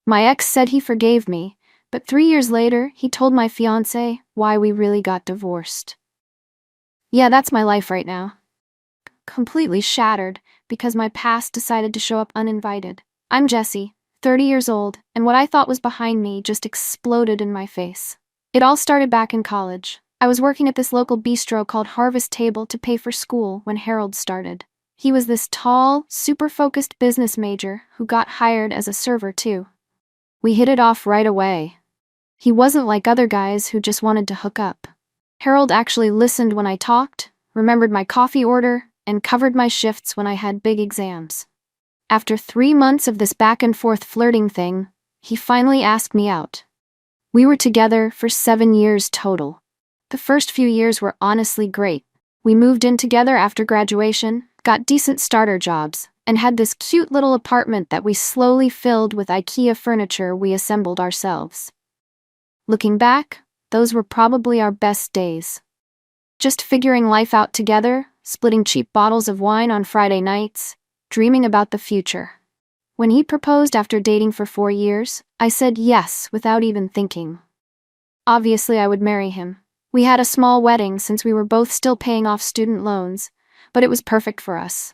My ex said he forgave me, but 3 years later, he told my fiancé why we really got divorced. Yeah, that's my life right now. Completely shattered because my past decided to show up uninvited. I'm Jessie, 30 years old, and what I thought was behind me just exploded in my face. It all started back in college. I was working at this local bistro called Harvest Table to pay for school when Harold started. He was this tall, super focused business major who got hired as a server too. We hit it off right away. He wasn't like other guys who just wanted to hook up. Harold actually listened when I talked, remembered my coffee order, and covered my shifts when I had big exams. After 3 months of this back-and-forth flirting thing, he finally asked me out. We were together for 7 years total. The first few years were honestly great. We moved in together after graduation, got decent starter jobs, and had this cute little apartment that we slowly filled with IKEA furniture we assembled ourselves. Looking back, those were probably our best days. Just figuring life out together, splitting cheap bottles of wine on Friday nights, dreaming about the future. When he proposed after dating for 4 years, I said yes without even thinking. Obviously, I would marry him. We had a small wedding since we were both still paying off student loans, but it was perfect for us.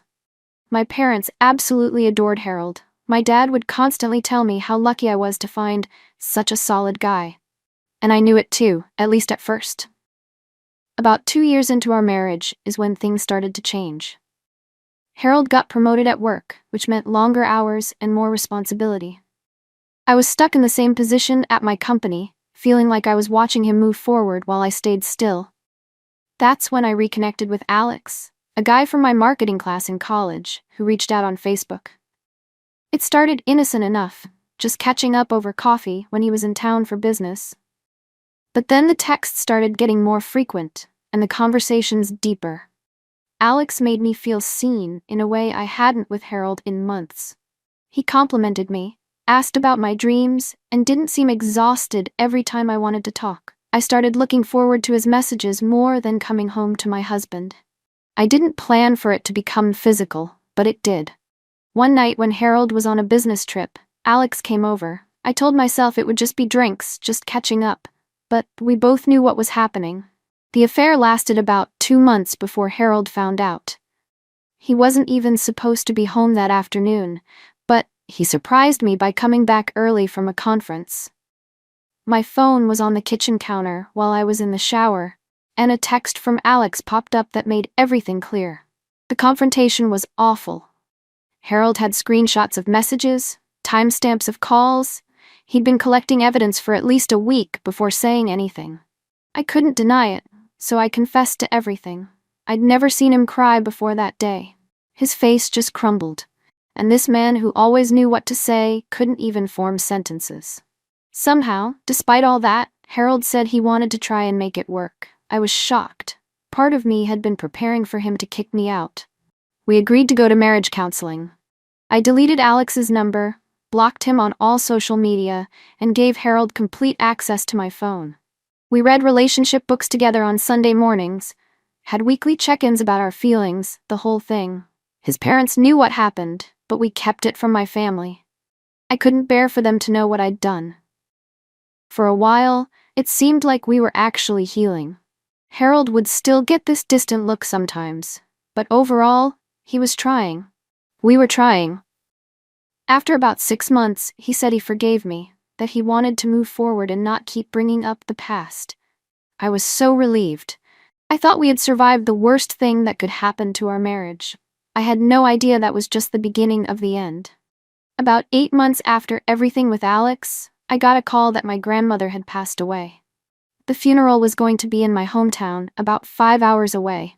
My parents absolutely adored Harold. My dad would constantly tell me how lucky I was to find such a solid guy. And I knew it too, at least at first. About 2 years into our marriage is when things started to change. Harold got promoted at work, which meant longer hours and more responsibility. I was stuck in the same position at my company, feeling like I was watching him move forward while I stayed still. That's when I reconnected with Alex, a guy from my marketing class in college who reached out on Facebook. It started innocent enough, just catching up over coffee when he was in town for business. But then the texts started getting more frequent, and the conversations deeper. Alex made me feel seen in a way I hadn't with Harold in months. He complimented me, asked about my dreams, and didn't seem exhausted every time I wanted to talk. I started looking forward to his messages more than coming home to my husband. I didn't plan for it to become physical, but it did. One night when Harold was on a business trip, Alex came over. I told myself it would just be drinks, just catching up. But we both knew what was happening. The affair lasted about 2 months before Harold found out. He wasn't even supposed to be home that afternoon, but he surprised me by coming back early from a conference. My phone was on the kitchen counter while I was in the shower, and a text from Alex popped up that made everything clear. The confrontation was awful. Harold had screenshots of messages, timestamps of calls. He'd been collecting evidence for at least a week before saying anything. I couldn't deny it, so I confessed to everything. I'd never seen him cry before that day. His face just crumbled, and this man who always knew what to say couldn't even form sentences. Somehow, despite all that, Harold said he wanted to try and make it work. I was shocked. Part of me had been preparing for him to kick me out. We agreed to go to marriage counseling. I deleted Alex's number, blocked him on all social media, and gave Harold complete access to my phone. We read relationship books together on Sunday mornings, had weekly check-ins about our feelings, the whole thing. His parents knew what happened, but we kept it from my family. I couldn't bear for them to know what I'd done. For a while, it seemed like we were actually healing. Harold would still get this distant look sometimes, but overall, he was trying. We were trying. After about 6 months, he said he forgave me, that he wanted to move forward and not keep bringing up the past. I was so relieved. I thought we had survived the worst thing that could happen to our marriage. I had no idea that was just the beginning of the end. About 8 months after everything with Alex, I got a call that my grandmother had passed away. The funeral was going to be in my hometown, about 5 hours away.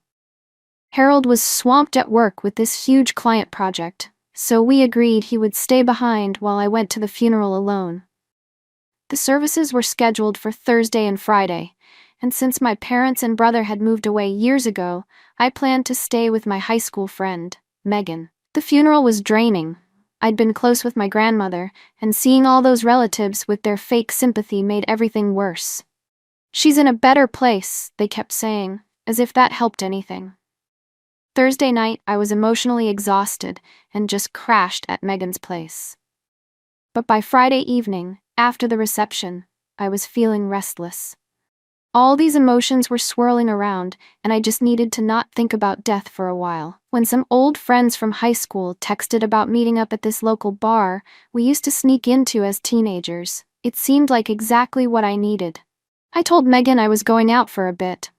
Harold was swamped at work with this huge client project, so we agreed he would stay behind while I went to the funeral alone. The services were scheduled for Thursday and Friday, and since my parents and brother had moved away years ago, I planned to stay with my high school friend, Megan. The funeral was draining. I'd been close with my grandmother, and seeing all those relatives with their fake sympathy made everything worse. "She's in a better place," they kept saying, as if that helped anything. Thursday night, I was emotionally exhausted and just crashed at Megan's place. But by Friday evening, after the reception, I was feeling restless. All these emotions were swirling around, and I just needed to not think about death for a while. When some old friends from high school texted about meeting up at this local bar we used to sneak into as teenagers, it seemed like exactly what I needed. I told Megan I was going out for a bit.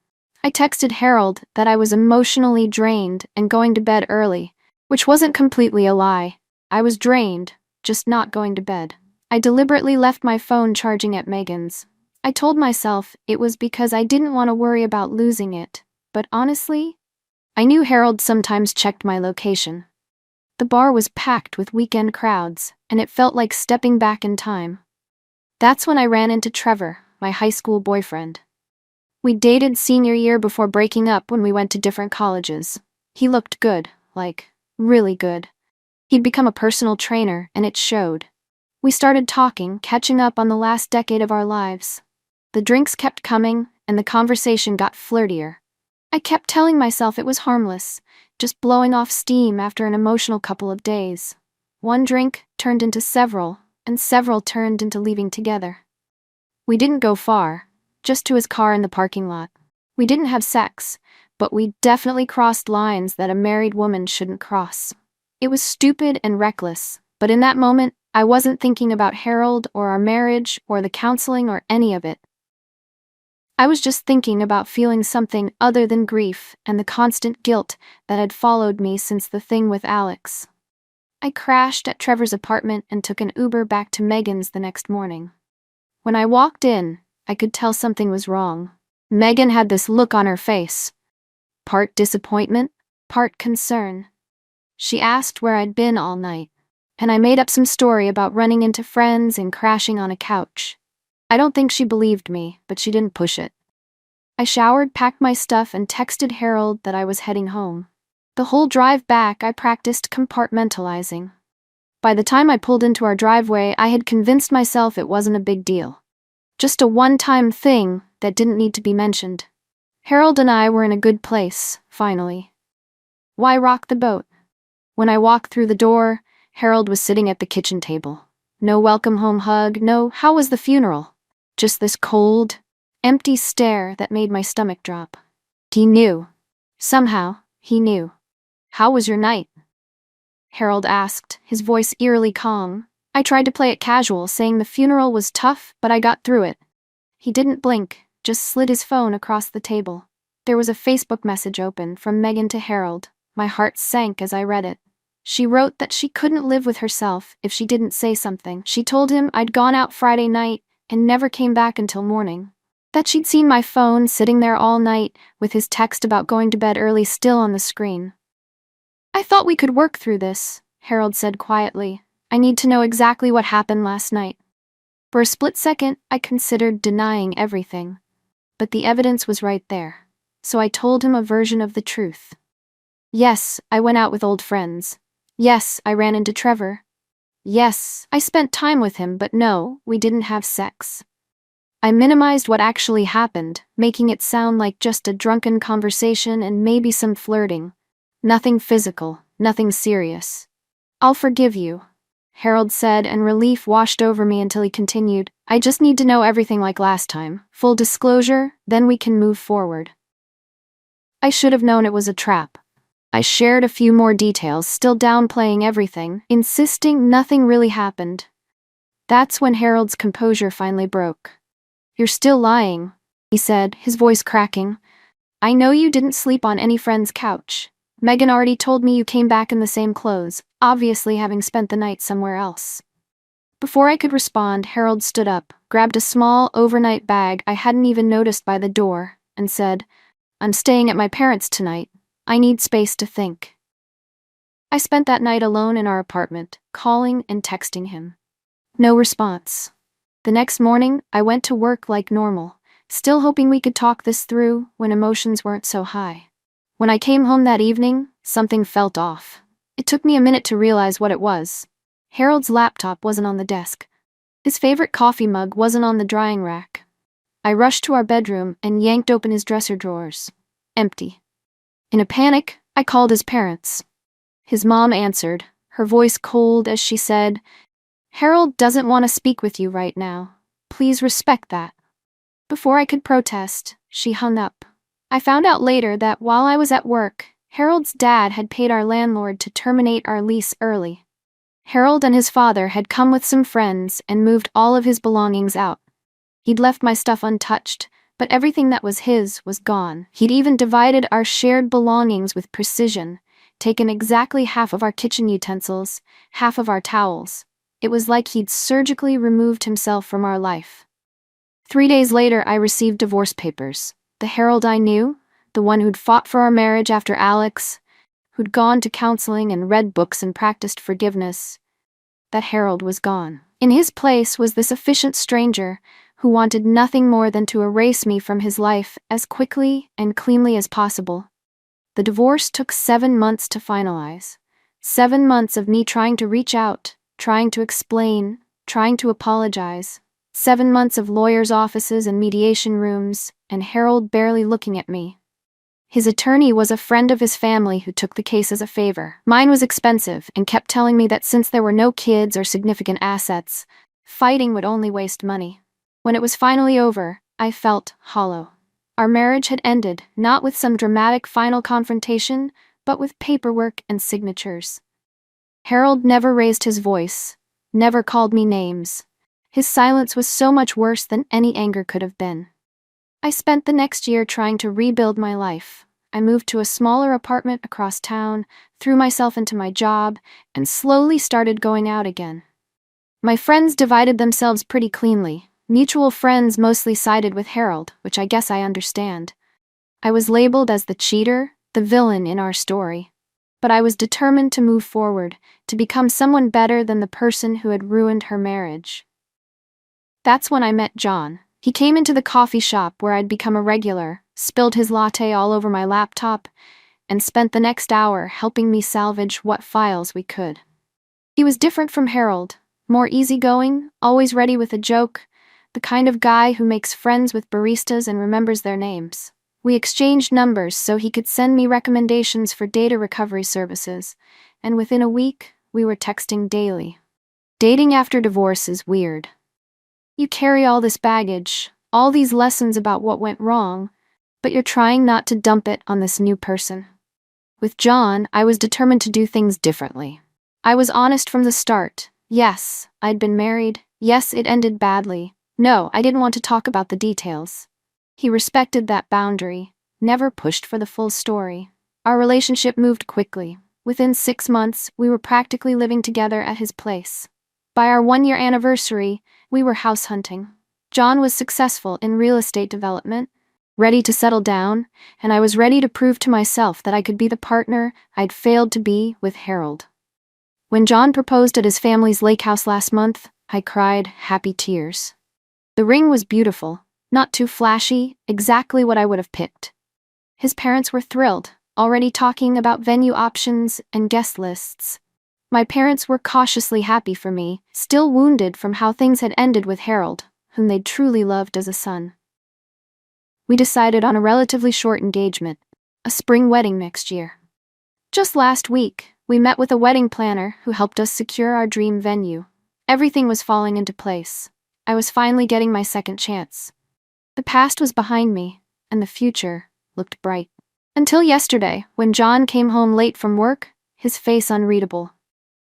I texted Harold that I was emotionally drained and going to bed early, which wasn't completely a lie. I was drained, just not going to bed. I deliberately left my phone charging at Megan's. I told myself it was because I didn't want to worry about losing it, but honestly, I knew Harold sometimes checked my location. The bar was packed with weekend crowds, and it felt like stepping back in time. That's when I ran into Trevor, my high school boyfriend. We dated senior year before breaking up when we went to different colleges. He looked good, like, really good. He'd become a personal trainer, and it showed. We started talking, catching up on the last decade of our lives. The drinks kept coming, and the conversation got flirtier. I kept telling myself it was harmless, just blowing off steam after an emotional couple of days. One drink turned into several, and several turned into leaving together. We didn't go far, just to his car in the parking lot. We didn't have sex, but we definitely crossed lines that a married woman shouldn't cross. It was stupid and reckless, but in that moment, I wasn't thinking about Harold or our marriage or the counseling or any of it. I was just thinking about feeling something other than grief and the constant guilt that had followed me since the thing with Alex. I crashed at Trevor's apartment and took an Uber back to Megan's the next morning. When I walked in, I could tell something was wrong. Megan had this look on her face. Part disappointment, part concern. She asked where I'd been all night, and I made up some story about running into friends and crashing on a couch. I don't think she believed me, but she didn't push it. I showered, packed my stuff, and texted Harold that I was heading home. The whole drive back, I practiced compartmentalizing. By the time I pulled into our driveway, I had convinced myself it wasn't a big deal. Just a one-time thing that didn't need to be mentioned. Harold and I were in a good place, finally. Why rock the boat? When I walked through the door, Harold was sitting at the kitchen table. No welcome home hug, no "how was the funeral?" Just this cold, empty stare that made my stomach drop. He knew. Somehow, he knew. "How was your night?" Harold asked, his voice eerily calm. I tried to play it casual, saying the funeral was tough, but I got through it. He didn't blink, just slid his phone across the table. There was a Facebook message open from Megan to Harold. My heart sank as I read it. She wrote that she couldn't live with herself if she didn't say something. She told him I'd gone out Friday night and never came back until morning. That she'd seen my phone sitting there all night with his text about going to bed early still on the screen. "I thought we could work through this," Harold said quietly. "I need to know exactly what happened last night." For a split second, I considered denying everything. But the evidence was right there. So I told him a version of the truth. Yes, I went out with old friends. Yes, I ran into Trevor. Yes, I spent time with him, but no, we didn't have sex. I minimized what actually happened, making it sound like just a drunken conversation and maybe some flirting. Nothing physical, nothing serious. "I'll forgive you," Harold said, and relief washed over me until he continued. "I just need to know everything like last time. Full disclosure, then we can move forward." I should have known it was a trap. I shared a few more details, still downplaying everything, insisting nothing really happened. That's when Harold's composure finally broke. "You're still lying," he said, his voice cracking. "I know you didn't sleep on any friend's couch. Megan already told me you came back in the same clothes, obviously having spent the night somewhere else." Before I could respond, Harold stood up, grabbed a small overnight bag I hadn't even noticed by the door, and said, "I'm staying at my parents' tonight. I need space to think." I spent that night alone in our apartment, calling and texting him. No response. The next morning, I went to work like normal, still hoping we could talk this through when emotions weren't so high. When I came home that evening, something felt off. It took me a minute to realize what it was. Harold's laptop wasn't on the desk. His favorite coffee mug wasn't on the drying rack. I rushed to our bedroom and yanked open his dresser drawers. Empty. In a panic, I called his parents. His mom answered, her voice cold as she said, Harold doesn't want to speak with you right now. Please respect that. Before I could protest, she hung up. I found out later that while I was at work, Harold's dad had paid our landlord to terminate our lease early. Harold and his father had come with some friends and moved all of his belongings out. He'd left my stuff untouched, but everything that was his was gone. He'd even divided our shared belongings with precision, taken exactly half of our kitchen utensils, half of our towels. It was like he'd surgically removed himself from our life. 3 days later, I received divorce papers. The Harold I knew, the one who'd fought for our marriage after Alex, who'd gone to counseling and read books and practiced forgiveness, that Harold was gone. In his place was this efficient stranger who wanted nothing more than to erase me from his life as quickly and cleanly as possible. The divorce took 7 months to finalize. 7 months of me trying to reach out, trying to explain, trying to apologize. 7 months of lawyers' offices and mediation rooms, and Harold barely looking at me. His attorney was a friend of his family who took the case as a favor. Mine was expensive and kept telling me that since there were no kids or significant assets, fighting would only waste money. When it was finally over, I felt hollow. Our marriage had ended, not with some dramatic final confrontation, but with paperwork and signatures. Harold never raised his voice, never called me names. His silence was so much worse than any anger could have been. I spent the next year trying to rebuild my life. I moved to a smaller apartment across town, threw myself into my job, and slowly started going out again. My friends divided themselves pretty cleanly. Mutual friends mostly sided with Harold, which I guess I understand. I was labeled as the cheater, the villain in our story. But I was determined to move forward, to become someone better than the person who had ruined her marriage. That's when I met John. He came into the coffee shop where I'd become a regular, spilled his latte all over my laptop, and spent the next hour helping me salvage what files we could. He was different from Harold, more easygoing, always ready with a joke, the kind of guy who makes friends with baristas and remembers their names. We exchanged numbers so he could send me recommendations for data recovery services, and within a week, we were texting daily. Dating after divorce is weird. You carry all this baggage, all these lessons about what went wrong, but you're trying not to dump it on this new person. With John, I was determined to do things differently. I was honest from the start. Yes, I'd been married. Yes, it ended badly. No, I didn't want to talk about the details. He respected that boundary, never pushed for the full story. Our relationship moved quickly. Within 6 months, we were practically living together at his place. By our 1-year anniversary, we were house hunting. John was successful in real estate development, ready to settle down, and I was ready to prove to myself that I could be the partner I'd failed to be with Harold. When John proposed at his family's lake house last month, I cried happy tears. The ring was beautiful, not too flashy, exactly what I would have picked. His parents were thrilled, already talking about venue options and guest lists. My parents were cautiously happy for me, still wounded from how things had ended with Harold, whom they'd truly loved as a son. We decided on a relatively short engagement, a spring wedding next year. Just last week, we met with a wedding planner who helped us secure our dream venue. Everything was falling into place. I was finally getting my second chance. The past was behind me, and the future looked bright. Until yesterday, when John came home late from work, his face unreadable.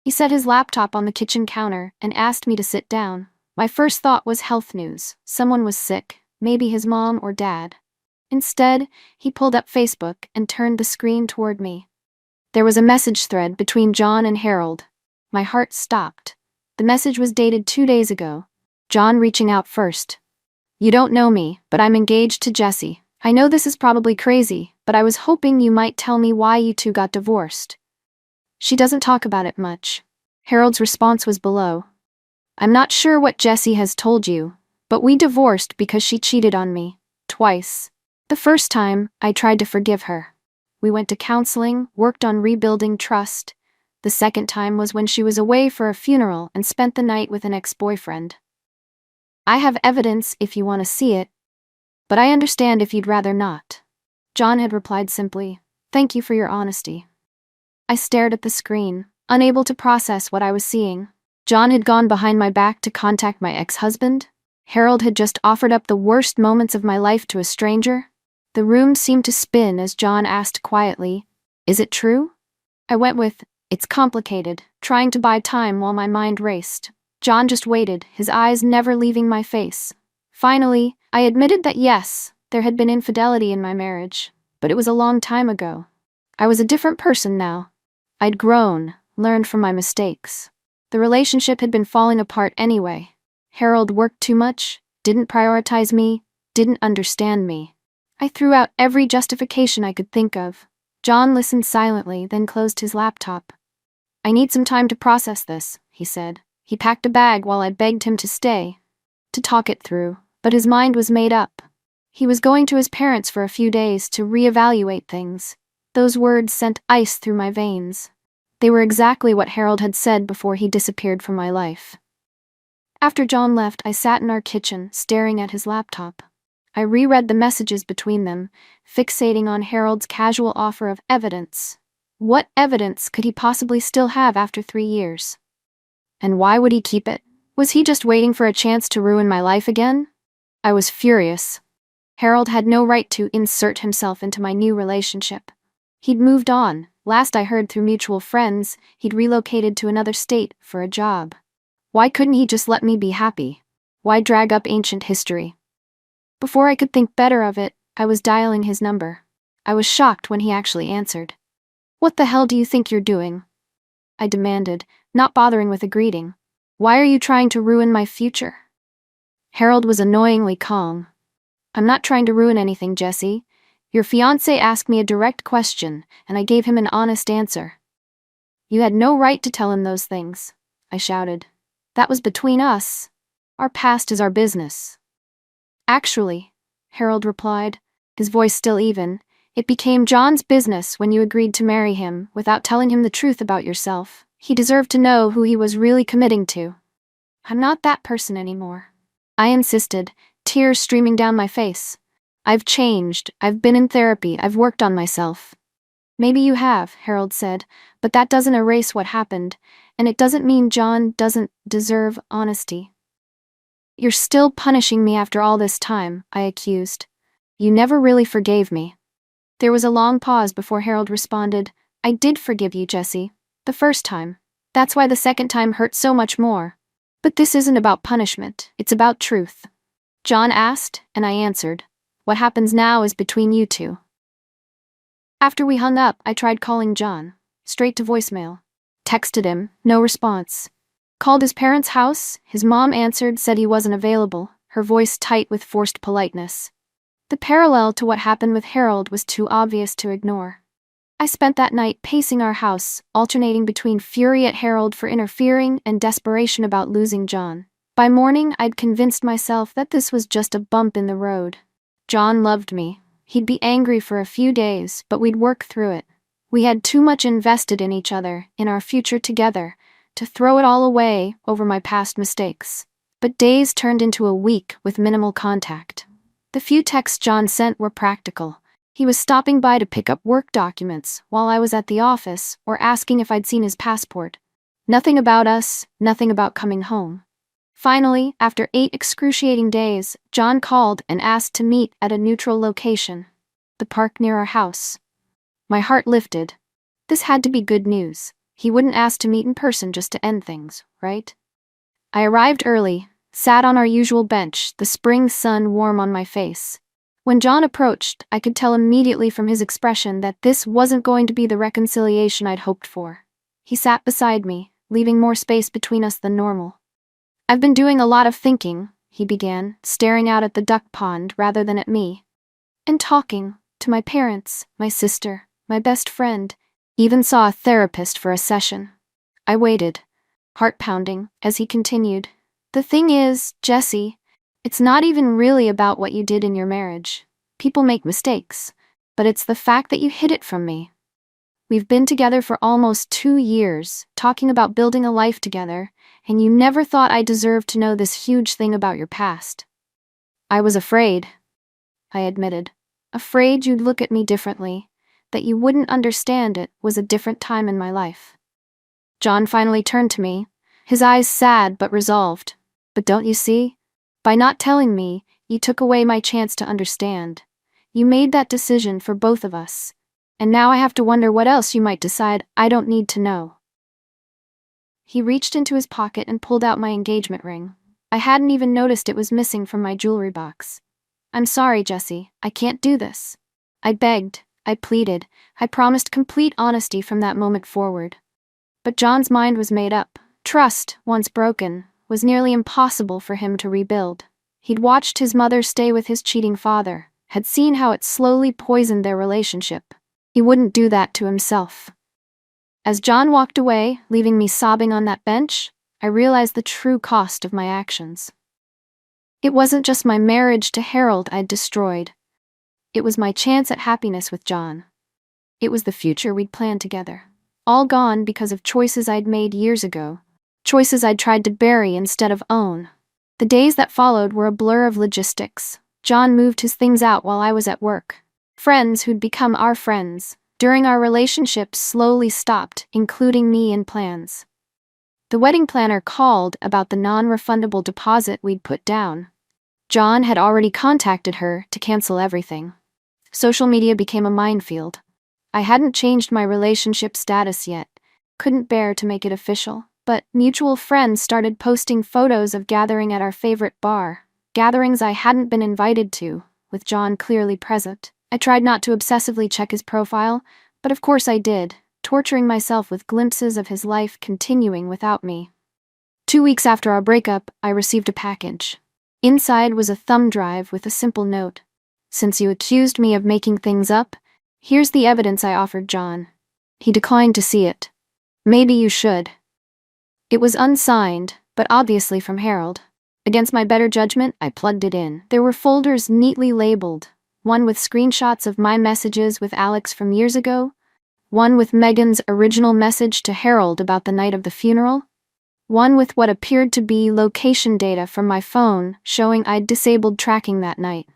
He set his laptop on the kitchen counter and asked me to sit down. My first thought was health news. Someone was sick, maybe his mom or dad. Instead, he pulled up Facebook and turned the screen toward me. There was a message thread between John and Harold. My heart stopped. The message was dated 2 days ago. John reaching out first. "You don't know me, but I'm engaged to Jessie. I know this is probably crazy, but I was hoping you might tell me why you two got divorced. She doesn't talk about it much." Harold's response was below. "I'm not sure what Jessie has told you, but we divorced because she cheated on me. Twice. The first time, I tried to forgive her. We went to counseling, worked on rebuilding trust. The second time was when she was away for a funeral and spent the night with an ex-boyfriend. I have evidence if you want to see it, but I understand if you'd rather not." John had replied simply, "Thank you for your honesty." I stared at the screen, unable to process what I was seeing. John had gone behind my back to contact my ex-husband? Harold had just offered up the worst moments of my life to a stranger? The room seemed to spin as John asked quietly, "Is it true?" I went with, "It's complicated," trying to buy time while my mind raced. John just waited, his eyes never leaving my face. Finally, I admitted that yes, there had been infidelity in my marriage, but it was a long time ago. I was a different person now. I'd grown, learned from my mistakes. The relationship had been falling apart anyway. Harold worked too much, didn't prioritize me, didn't understand me. I threw out every justification I could think of. John listened silently, then closed his laptop. "I need some time to process this," he said. He packed a bag while I begged him to stay, to talk it through, but his mind was made up. He was going to his parents for a few days to reevaluate things. Those words sent ice through my veins. They were exactly what Harold had said before he disappeared from my life. After John left, I sat in our kitchen, staring at his laptop. I reread the messages between them, fixating on Harold's casual offer of evidence. What evidence could he possibly still have after 3 years? And why would he keep it? Was he just waiting for a chance to ruin my life again? I was furious. Harold had no right to insert himself into my new relationship. He'd moved on. Last I heard through mutual friends, he'd relocated to another state for a job. Why couldn't he just let me be happy? Why drag up ancient history? Before I could think better of it, I was dialing his number. I was shocked when he actually answered. "What the hell do you think you're doing?" I demanded, not bothering with a greeting. "Why are you trying to ruin my future?" Harold was annoyingly calm. "I'm not trying to ruin anything, Jesse. Your fiancé asked me a direct question, and I gave him an honest answer." "You had no right to tell him those things," I shouted. "That was between us. Our past is our business." "Actually," Harold replied, his voice still even, "it became John's business when you agreed to marry him without telling him the truth about yourself. He deserved to know who he was really committing to." "I'm not that person anymore," I insisted, tears streaming down my face. "I've changed, I've been in therapy, I've worked on myself." "Maybe you have," Harold said, "but that doesn't erase what happened, and it doesn't mean John doesn't deserve honesty." "You're still punishing me after all this time," I accused. "You never really forgave me." There was a long pause before Harold responded, "I did forgive you, Jesse. The first time. That's why the second time hurt so much more. But this isn't about punishment, it's about truth." John asked, and I answered. "What happens now is between you two." After we hung up, I tried calling John. Straight to voicemail. Texted him, no response. Called his parents' house, his mom answered, said he wasn't available, her voice tight with forced politeness. The parallel to what happened with Harold was too obvious to ignore. I spent that night pacing our house, alternating between fury at Harold for interfering and desperation about losing John. By morning, I'd convinced myself that this was just a bump in the road. John loved me. He'd be angry for a few days, but we'd work through it. We had too much invested in each other, in our future together, to throw it all away over my past mistakes. But days turned into a week with minimal contact. The few texts John sent were practical. He was stopping by to pick up work documents while I was at the office or asking if I'd seen his passport. Nothing about us, nothing about coming home. Finally, after 8 excruciating days, John called and asked to meet at a neutral location, the park near our house. My heart lifted. This had to be good news. He wouldn't ask to meet in person just to end things, right? I arrived early, sat on our usual bench, the spring sun warm on my face. When John approached, I could tell immediately from his expression that this wasn't going to be the reconciliation I'd hoped for. He sat beside me, leaving more space between us than normal. "I've been doing a lot of thinking," he began, staring out at the duck pond rather than at me. "And talking to my parents, my sister, my best friend, even saw a therapist for a session." I waited, heart pounding, as he continued. "The thing is, Jesse, it's not even really about what you did in your marriage. People make mistakes, but it's the fact that you hid it from me. We've been together for almost 2 years, talking about building a life together, and you never thought I deserved to know this huge thing about your past." "I was afraid," I admitted. "Afraid you'd look at me differently, that you wouldn't understand it was a different time in my life." John finally turned to me, his eyes sad but resolved. But don't you see? By not telling me, you took away my chance to understand. You made that decision for both of us. And now I have to wonder what else you might decide I don't need to know. He reached into his pocket and pulled out my engagement ring. I hadn't even noticed it was missing from my jewelry box. I'm sorry, Jesse, I can't do this. I begged, I pleaded, I promised complete honesty from that moment forward. But John's mind was made up. Trust, once broken, was nearly impossible for him to rebuild. He'd watched his mother stay with his cheating father, had seen how it slowly poisoned their relationship. He wouldn't do that to himself. As John walked away, leaving me sobbing on that bench, I realized the true cost of my actions. It wasn't just my marriage to Harold I'd destroyed. It was my chance at happiness with John. It was the future we'd planned together. All gone because of choices I'd made years ago. Choices I'd tried to bury instead of own. The days that followed were a blur of logistics. John moved his things out while I was at work. Friends who'd become our friends, during our relationship, slowly stopped including me in plans. The wedding planner called about the non-refundable deposit we'd put down. John had already contacted her to cancel everything. Social media became a minefield. I hadn't changed my relationship status yet, couldn't bear to make it official, but mutual friends started posting photos of gathering at our favorite bar, gatherings I hadn't been invited to, with John clearly present. I tried not to obsessively check his profile, but of course I did, torturing myself with glimpses of his life continuing without me. 2 weeks after our breakup, I received a package. Inside was a thumb drive with a simple note. Since you accused me of making things up, here's the evidence I offered John. He declined to see it. Maybe you should. It was unsigned, but obviously from Harold. Against my better judgment, I plugged it in. There were folders neatly labeled, one with screenshots of my messages with Alex from years ago, one with Megan's original message to Harold about the night of the funeral, one with what appeared to be location data from my phone showing I'd disabled tracking that night.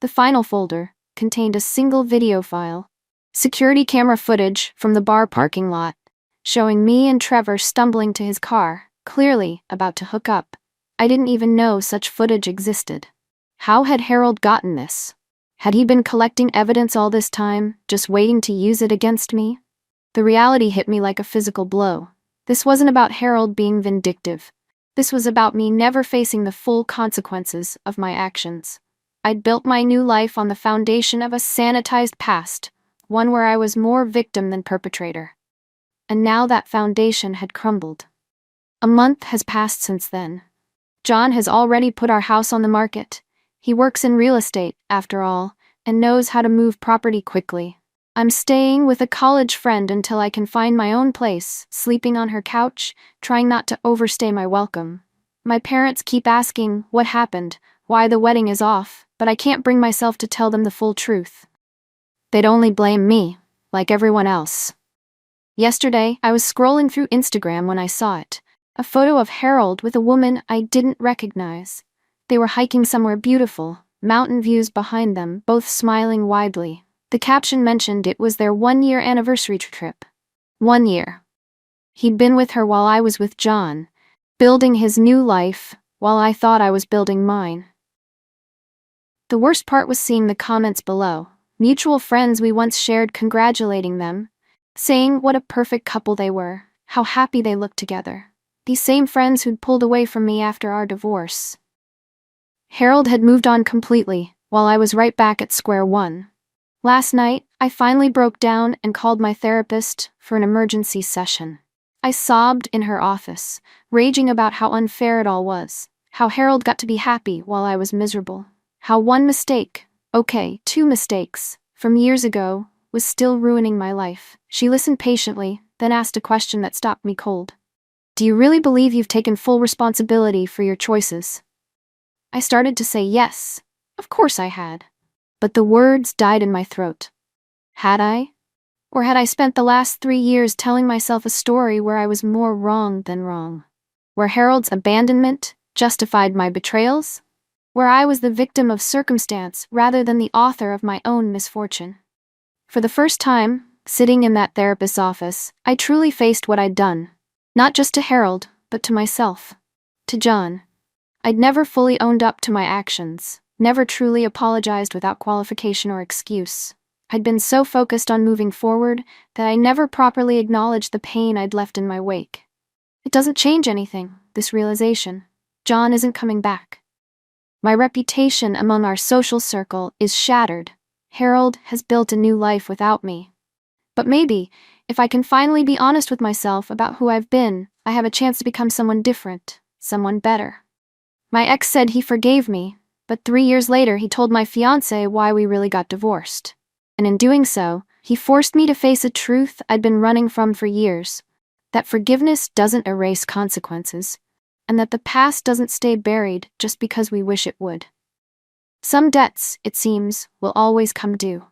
The final folder contained a single video file, security camera footage from the bar parking lot, showing me and Trevor stumbling to his car, clearly about to hook up. I didn't even know such footage existed. How had Harold gotten this? Had he been collecting evidence all this time, just waiting to use it against me? The reality hit me like a physical blow. This wasn't about Harold being vindictive. This was about me never facing the full consequences of my actions. I'd built my new life on the foundation of a sanitized past, one where I was more victim than perpetrator. And now that foundation had crumbled. A month has passed since then. John has already put our house on the market. He works in real estate, after all, and knows how to move property quickly. I'm staying with a college friend until I can find my own place, sleeping on her couch, trying not to overstay my welcome. My parents keep asking what happened, why the wedding is off, but I can't bring myself to tell them the full truth. They'd only blame me, like everyone else. Yesterday, I was scrolling through Instagram when I saw it. A photo of Harold with a woman I didn't recognize. They were hiking somewhere beautiful, mountain views behind them, both smiling widely. The caption mentioned it was their 1-year anniversary trip. 1 year. He'd been with her while I was with John, building his new life, while I thought I was building mine. The worst part was seeing the comments below. Mutual friends we once shared congratulating them, saying what a perfect couple they were, how happy they looked together. These same friends who'd pulled away from me after our divorce. Harold had moved on completely, while I was right back at square one. Last night, I finally broke down and called my therapist for an emergency session. I sobbed in her office, raging about how unfair it all was, how Harold got to be happy while I was miserable, how one mistake, okay, 2 mistakes, from years ago, was still ruining my life. She listened patiently, then asked a question that stopped me cold. Do you really believe you've taken full responsibility for your choices? I started to say yes, of course I had. But the words died in my throat. Had I? Or had I spent the last 3 years telling myself a story where I was more wrong than wrong? Where Harold's abandonment justified my betrayals? Where I was the victim of circumstance rather than the author of my own misfortune? For the first time, sitting in that therapist's office, I truly faced what I'd done. Not just to Harold, but to myself. To John. I'd never fully owned up to my actions, never truly apologized without qualification or excuse. I'd been so focused on moving forward that I never properly acknowledged the pain I'd left in my wake. It doesn't change anything, this realization. John isn't coming back. My reputation among our social circle is shattered. Harold has built a new life without me. But maybe, if I can finally be honest with myself about who I've been, I have a chance to become someone different, someone better. My ex said he forgave me, but 3 years later he told my fiancé why we really got divorced. And in doing so, he forced me to face a truth I'd been running from for years, that forgiveness doesn't erase consequences, and that the past doesn't stay buried just because we wish it would. Some debts, it seems, will always come due.